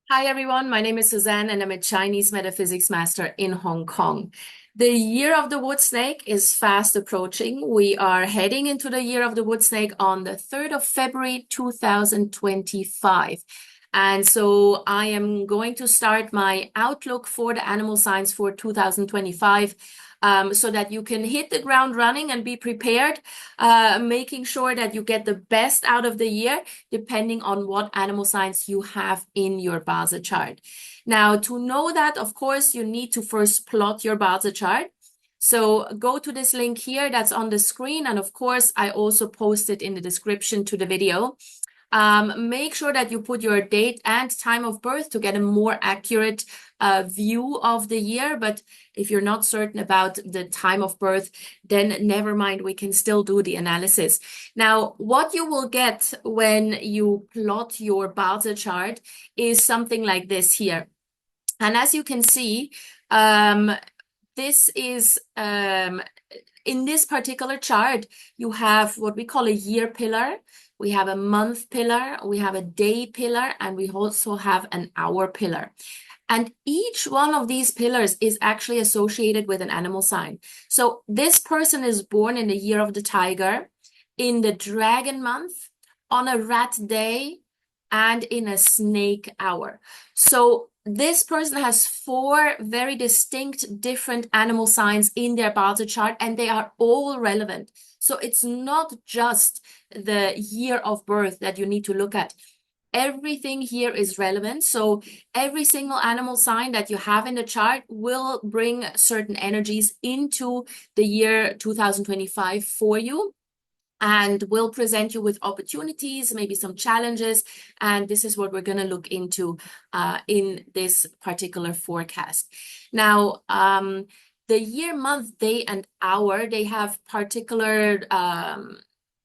Hi everyone, my name is Suzanne and I'm a Chinese metaphysics master in Hong Kong. The year of the wood snake is fast approaching. We are heading into the year of the wood snake on the 3rd of February 2025. And so I am going to start my outlook for the animal signs for 2025 so that you can hit the ground running and be prepared, making sure that you get the best out of the year depending on what animal signs you have in your Bazi chart. Now, to know that, of course, you need to first plot your Bazi chart. So go to this link here that's on the screen. And of course, I also posted in the description to the video. Make sure that you put your date and time of birth to get a more accurate view of the year. But if you're not certain about the time of birth, then never mind, we can still do the analysis. Now, what you will get when you plot your Bazi chart is something like this here. And as you can see, this is in this particular chart, you have what we call a year pillar. We have a month pillar, we have a day pillar, and we also have an hour pillar. And each one of these pillars is actually associated with an animal sign. So this person is born in the year of the tiger, in the dragon month, on a rat day, and in a snake hour. So this person has four very distinct different animal signs in their Bazi chart, and they are all relevant. So it's not just the year of birth that you need to look at. Everything here is relevant. So every single animal sign that you have in the chart will bring certain energies into the year 2025 for you and will present you with opportunities, maybe some challenges. And this is what we're going to look into in this particular forecast. Now, the year, month, day, and hour, they have particular,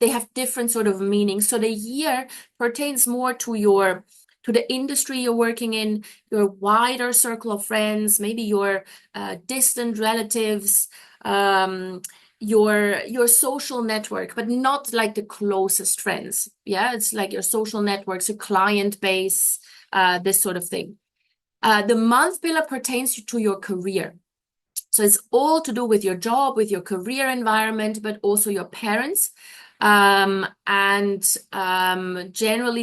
they have different sort of meanings. So the year pertains more to the industry you're working in, your wider circle of friends, maybe your distant relatives, your social network, but not like the closest friends. Yeah, it's like your social networks, your client base, this sort of thing. The month pillar pertains to your career. So it's all to do with your job, with your career environment, but also your parents. Generally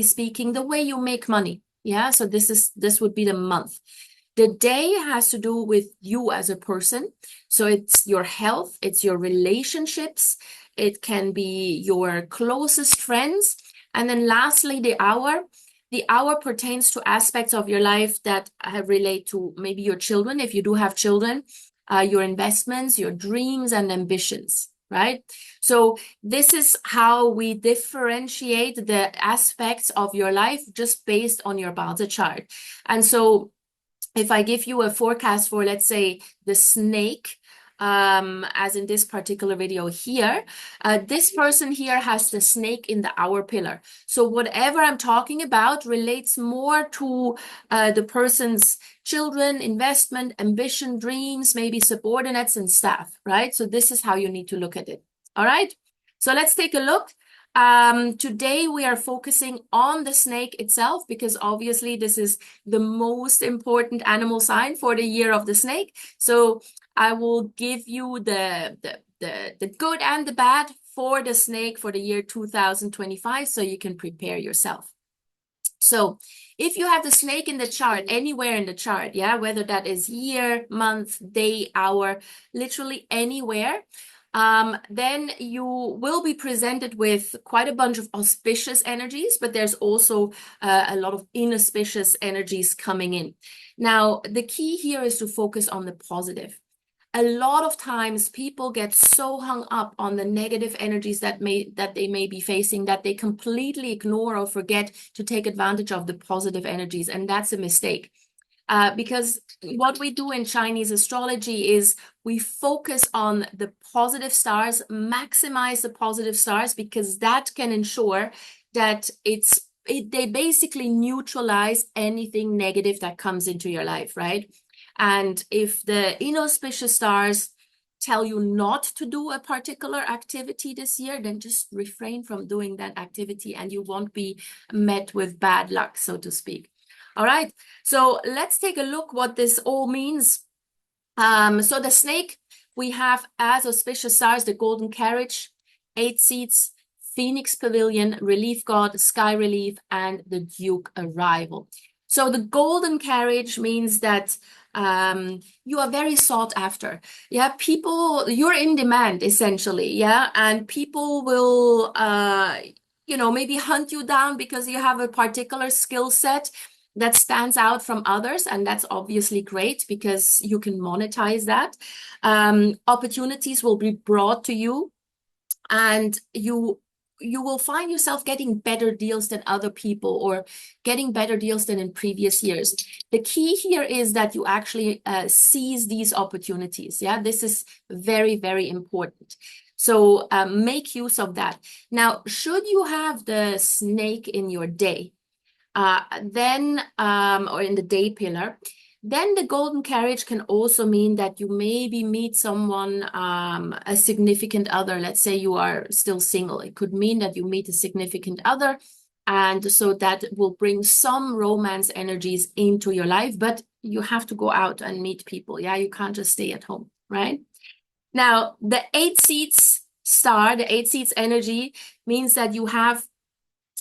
speaking, the way you make money. Yeah, so this would be the month. The day has to do with you as a person. So it's your health, it's your relationships, it can be your closest friends. And then lastly, the hour. The hour pertains to aspects of your life that relate to maybe your children, if you do have children, your investments, your dreams and ambitions, right? So this is how we differentiate the aspects of your life just based on your Bazi chart. And so if I give you a forecast for, let's say, the snake, as in this particular video here, this person here has the snake in the hour pillar. So whatever I'm talking about relates more to the person's children, investment, ambition, dreams, maybe subordinates and staff, right? So this is how you need to look at it. All right. So let's take a look. Today we are focusing on the snake itself because obviously this is the most important animal sign for the year of the snake. So I will give you the good and the bad for the snake for the year 2025 so you can prepare yourself. So if you have the snake in the chart, anywhere in the chart, yeah, whether that is year, month, day, hour, literally anywhere, then you will be presented with quite a bunch of auspicious energies, but there's also a lot of inauspicious energies coming in. Now, the key here is to focus on the positive. A lot of times people get so hung up on the negative energies that they may be facing that they completely ignore or forget to take advantage of the positive energies, and that's a mistake. Because what we do in Chinese astrology is we focus on the positive stars, maximize the positive stars, because that can ensure that they basically neutralize anything negative that comes into your life, right? And if the inauspicious stars tell you not to do a particular activity this year, then just refrain from doing that activity and you won't be met with bad luck, so to speak. All right. So let's take a look what this all means. So the snake, we have as auspicious stars the golden carriage, 8 seats, Phoenix Pavilion, relief god, sky relief, and the Duke arrival. So the golden carriage means that you are very sought after. Yeah, people, you're in demand essentially. Yeah, and people will, maybe hunt you down because you have a particular skill set that stands out from others, and that's obviously great because you can monetize that. Opportunities will be brought to you, and you will find yourself getting better deals than other people or getting better deals than in previous years. The key here is that you actually seize these opportunities. Yeah, this is very, very important. So make use of that. Now, should you have the snake in your day, then or in the day pillar, then the golden carriage can also mean that you maybe meet someone, a significant other. Let's say you are still single. It could mean that you meet a significant other, and so that will bring some romance energies into your life, but you have to go out and meet people. Yeah, you can't just stay at home, right? Now, the 8 seats star, the 8 seats energy means that you have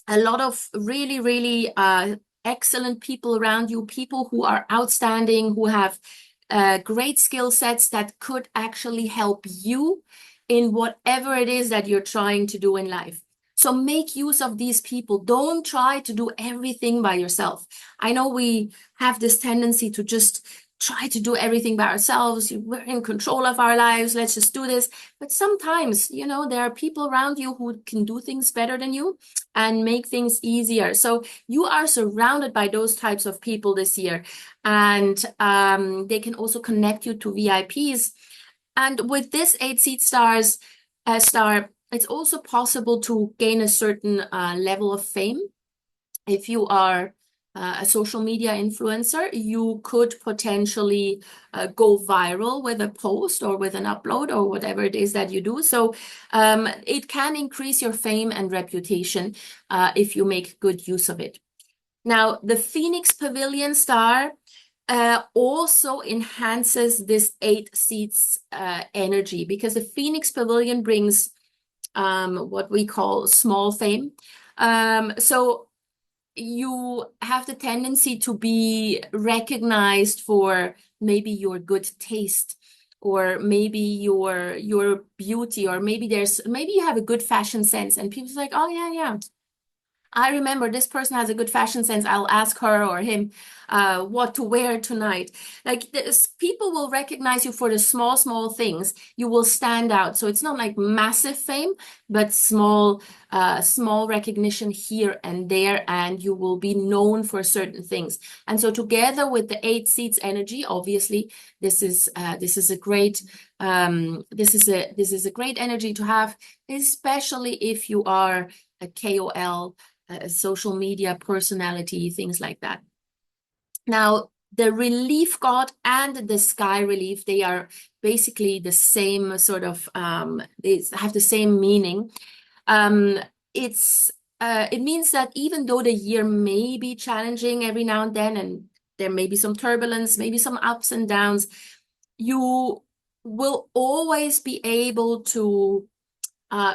a lot of really, really excellent people around you, people who are outstanding, who have great skill sets that could actually help you in whatever it is that you're trying to do in life. So make use of these people. Don't try to do everything by yourself. I know we have this tendency to just try to do everything by ourselves. We're in control of our lives. Let's just do this. But sometimes, there are people around you who can do things better than you and make things easier. So you are surrounded by those types of people this year, and they can also connect you to VIPs. And with this 8 seat star, it's also possible to gain a certain level of fame. If you are a social media influencer, you could potentially go viral with a post or with an upload or whatever it is that you do. So it can increase your fame and reputation if you make good use of it. Now, the Phoenix Pavilion star also enhances this 8 seats energy, because the Phoenix Pavilion brings what we call small fame. So you have the tendency to be recognized for maybe your good taste, or maybe your beauty, or maybe you have a good fashion sense, and people's like, oh yeah, I remember this person has a good fashion sense. I'll ask her or him what to wear tonight. Like this, people will recognize you for the small, small things. You will stand out. So it's not like massive fame, but small recognition here and there, and you will be known for certain things. And so together with the 8 seats energy, obviously, this is a great energy to have, especially if you are a KOL, a social media personality, things like that. Now, the relief god and the sky relief, they are basically the same sort of, they have the same meaning. It means that even though the year may be challenging every now and then, and there may be some turbulence, maybe some ups and downs, you will always be able to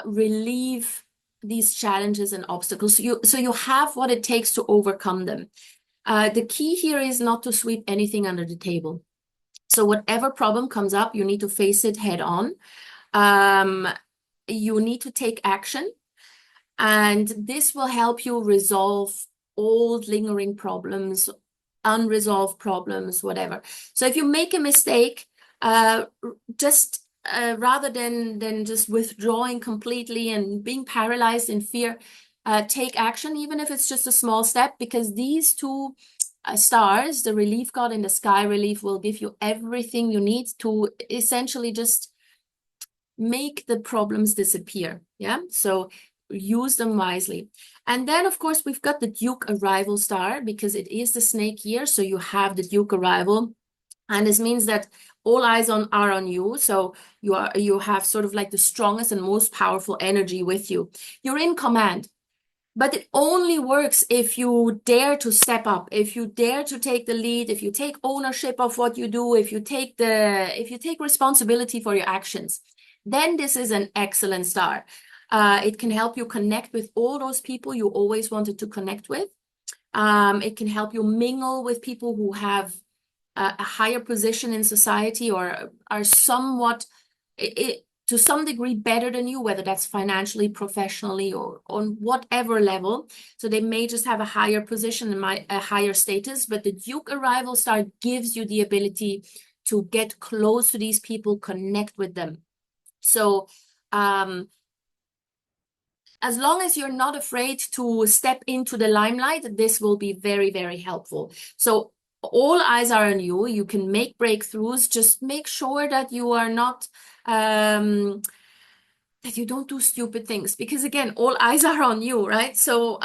relieve these challenges and obstacles. So you have what it takes to overcome them. The key here is not to sweep anything under the table. So whatever problem comes up, you need to face it head on. You need to take action, and this will help you resolve old lingering problems, unresolved problems, whatever. So if you make a mistake, just rather than just withdrawing completely and being paralyzed in fear, take action, even if it's just a small step, because these two stars, the relief god and the sky relief, will give you everything you need to essentially just make the problems disappear. Yeah, so use them wisely. And then, of course, we've got the Duke arrival star, because it is the snake year, so you have the Duke arrival. And this means that all eyes are on you. So you have sort of like the strongest and most powerful energy with you. You're in command. But it only works if you dare to step up, if you dare to take the lead, if you take ownership of what you do, if you take responsibility for your actions, then this is an excellent start. It can help you connect with all those people you always wanted to connect with. It can help you mingle with people who have a higher position in society or are somewhat, to some degree, better than you, whether that's financially, professionally, or on whatever level. So they may just have a higher position and a higher status, but the Duke arrival star gives you the ability to get close to these people, connect with them. So as long as you're not afraid to step into the limelight, this will be very, very helpful. So all eyes are on you. You can make breakthroughs. Just make sure that you are not, that you don't do stupid things, because again, all eyes are on you, right? So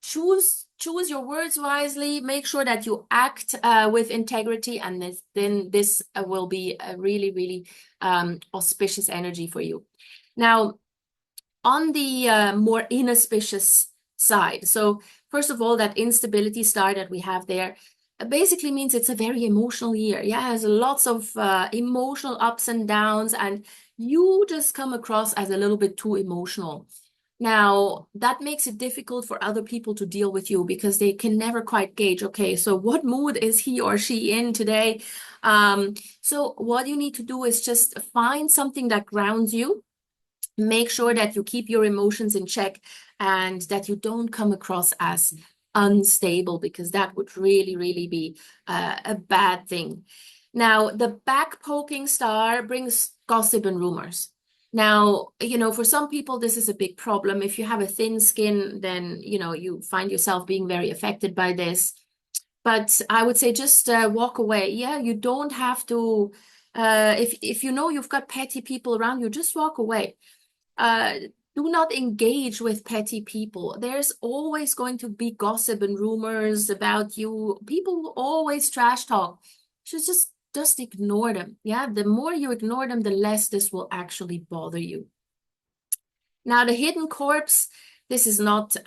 choose your words wisely. Make sure that you act with integrity, and then this will be a really, really auspicious energy for you. Now, on the more inauspicious side. So first of all, that instability star that we have there basically means it's a very emotional year. Yeah, it has lots of emotional ups and downs, and you just come across as a little bit too emotional. Now, that makes it difficult for other people to deal with you because they can never quite gauge, okay, so what mood is he or she in today? So what you need to do is just find something that grounds you. Make sure that you keep your emotions in check and that you don't come across as unstable, because that would really, really be a bad thing. Now, the back poking star brings gossip and rumors. Now, for some people, this is a big problem. If you have a thin skin, then, you find yourself being very affected by this. But I would say just walk away. Yeah, you don't have to, if you know you've got petty people around you, just walk away. Uh, do not engage with petty people. There's always going to be gossip and rumors about you. People will always trash talk. So just ignore them. Yeah, the more you ignore them, the less this will actually bother you. Now, the hidden corpse, this is not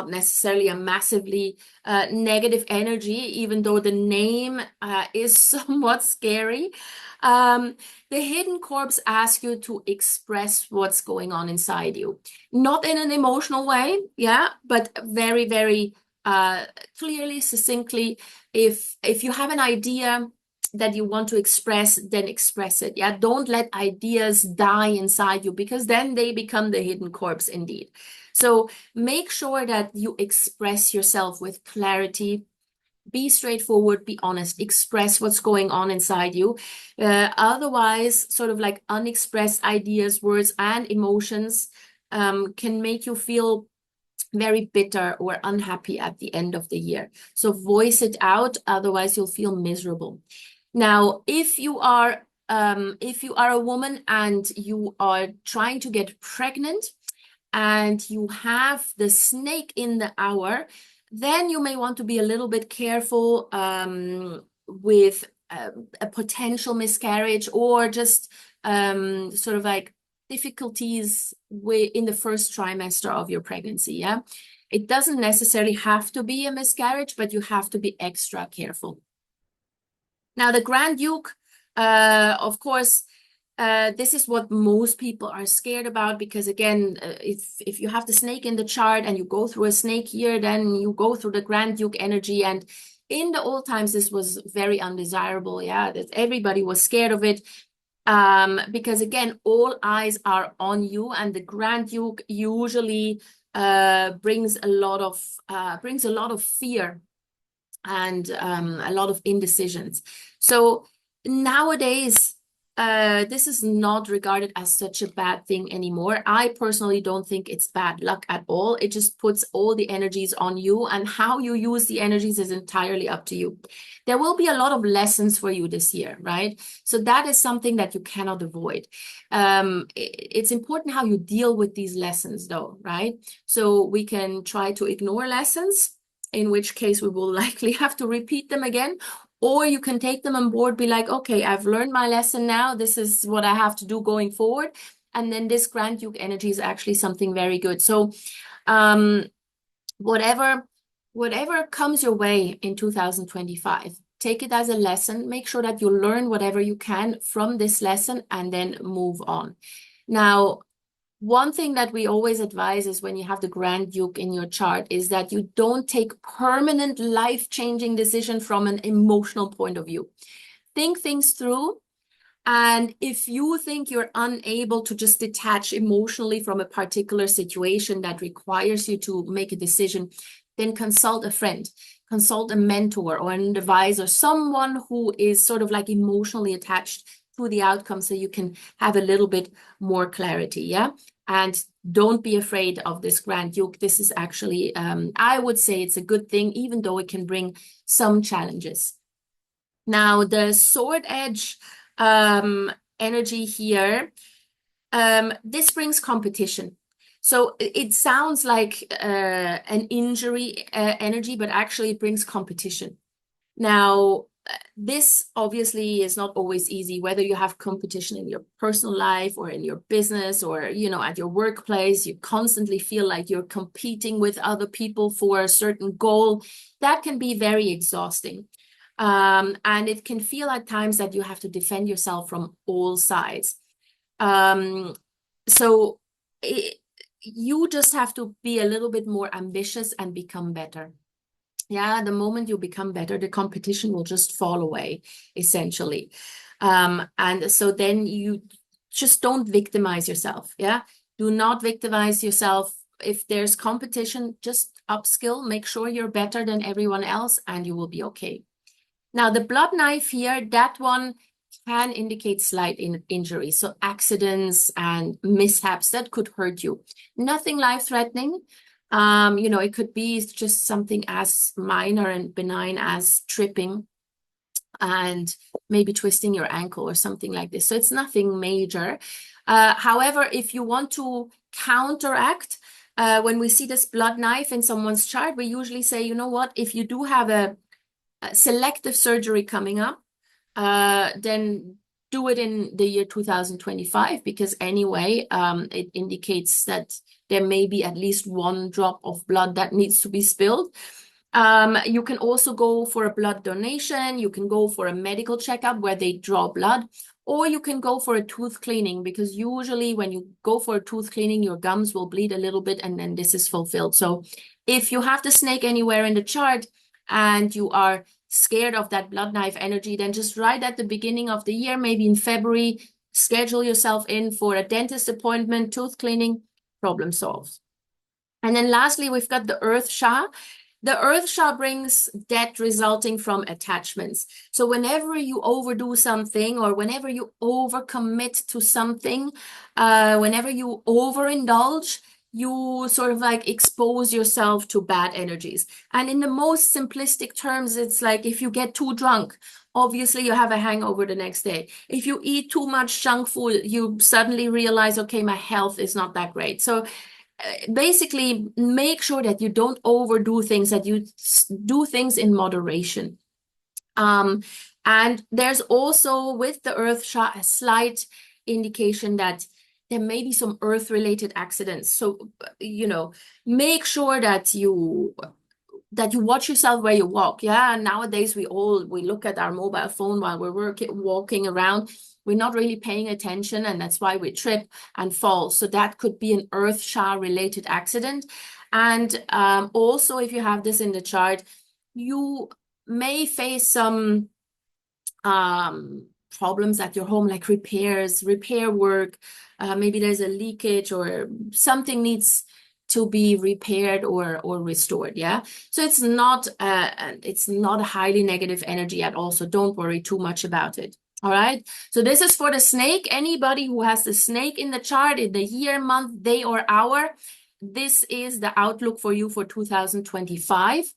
necessarily a massively negative energy, even though the name is somewhat scary. The hidden corpse asks you to express what's going on inside you, not in an emotional way, yeah, but very, very clearly, succinctly. If you have an idea that you want to express, then express it. Yeah, don't let ideas die inside you, because then they become the hidden corpse indeed. So make sure that you express yourself with clarity. Be straightforward, be honest, express what's going on inside you. Otherwise, sort of like unexpressed ideas, words, and emotions can make you feel very bitter or unhappy at the end of the year. So voice it out, otherwise you'll feel miserable. Now, if you are a woman and you are trying to get pregnant and you have the snake in the hour, then you may want to be a little bit careful with a potential miscarriage, or just sort of like difficulties in the first trimester of your pregnancy. Yeah, it doesn't necessarily have to be a miscarriage, but you have to be extra careful. Now, the Grand Duke, of course, this is what most people are scared about, because again, if you have the snake in the chart and you go through a snake year, then you go through the Grand Duke energy. And in the old times, this was very undesirable. Yeah, that everybody was scared of it. Because again, all eyes are on you, and the Grand Duke usually brings a lot of fear and a lot of indecisions. So nowadays, this is not regarded as such a bad thing anymore. I personally don't think it's bad luck at all. It just puts all the energies on you, and how you use the energies is entirely up to you. There will be a lot of lessons for you this year, right? So that is something that you cannot avoid. It's important how you deal with these lessons, though, right? So we can try to ignore lessons, in which case we will likely have to repeat them again. Or you can take them on board, be like, okay, I've learned my lesson now. This is what I have to do going forward. And then this Grand Duke energy is actually something very good. So um, whatever comes your way in 2025, take it as a lesson. Make sure that you learn whatever you can from this lesson and then move on. Now, one thing that we always advise is when you have the Grand Duke in your chart is that you don't take permanent life-changing decision from an emotional point of view. Think things through. And if you think you're unable to just detach emotionally from a particular situation that requires you to make a decision, then consult a friend, consult a mentor or an advisor, someone who is sort of like emotionally attached to the outcome so you can have a little bit more clarity, yeah? And don't be afraid of this Grand Duke. This is actually, I would say it's a good thing, even though it can bring some challenges. Now, the sword edge energy here, this brings competition. So it sounds like an injury energy, but actually it brings competition. Now, this obviously is not always easy, whether you have competition in your personal life or in your business or, you know, at your workplace, you constantly feel like you're competing with other people for a certain goal. That can be very exhausting. And it can feel at times that you have to defend yourself from all sides. So you just have to be a little bit more ambitious and become better. Yeah, the moment you become better, the competition will just fall away, essentially. And so then you just don't victimize yourself. Yeah, do not victimize yourself. If there's competition, just upskill, make sure you're better than everyone else, and you will be okay. Now, the blood knife here, that one can indicate slight injury. So accidents and mishaps that could hurt you. Nothing life-threatening. You know, it could be just something as minor and benign as tripping and maybe twisting your ankle or something like this. So it's nothing major. However, if you want to counteract, when we see this blood knife in someone's chart, we usually say, you know what, if you do have a selective surgery coming up, then do it in the year 2025, because anyway, it indicates that there may be at least one drop of blood that needs to be spilled. You can also go for a blood donation. You can go for a medical checkup where they draw blood, or you can go for a tooth cleaning, because usually when you go for a tooth cleaning, your gums will bleed a little bit and then this is fulfilled. So if you have the snake anywhere in the chart and you are scared of that blood knife energy, then just right at the beginning of the year, maybe in February, schedule yourself in for a dentist appointment, tooth cleaning, problem solved. And then lastly, we've got the Earth Shah. The Earth Shah brings debt resulting from attachments. So whenever you overdo something or whenever you overcommit to something, whenever you overindulge, you sort of like expose yourself to bad energies. And in the most simplistic terms, it's like if you get too drunk, obviously you have a hangover the next day. If you eat too much junk food, you suddenly realize, okay, my health is not that great. So basically make sure that you don't overdo things, that you do things in moderation. And there's also with the Earth Shah a slight indication that there may be some earth-related accidents. So, you know, make sure that you watch yourself where you walk. Yeah, nowadays we look at our mobile phone while we're walking around. We're not really paying attention, and that's why we trip and fall. So that could be an Earth Shah related accident. And also, if you have this in the chart, you may face some problems at your home, like repair work. Maybe there's a leakage or something needs to be repaired or restored. Yeah, so it's not a highly negative energy at all. So don't worry too much about it. All right. So this is for the snake. Anybody who has the snake in the chart in the year, month, day, or hour, this is the outlook for you for 2025.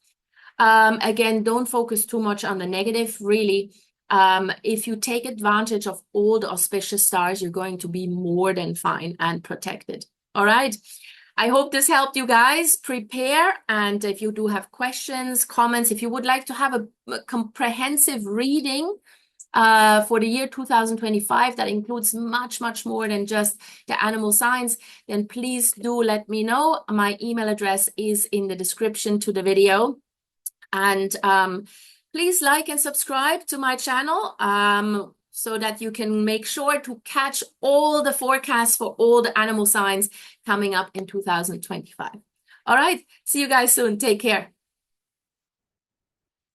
Again, don't focus too much on the negative. Really, if you take advantage of all the auspicious stars, you're going to be more than fine and protected. All right. I hope this helped you guys prepare. And if you do have questions, comments, if you would like to have a comprehensive reading for the year 2025 that includes much, much more than just the animal signs, then please do let me know. My email address is in the description to the video. And please like and subscribe to my channel so that you can make sure to catch all the forecasts for all the animal signs coming up in 2025. All right, see you guys soon. Take care.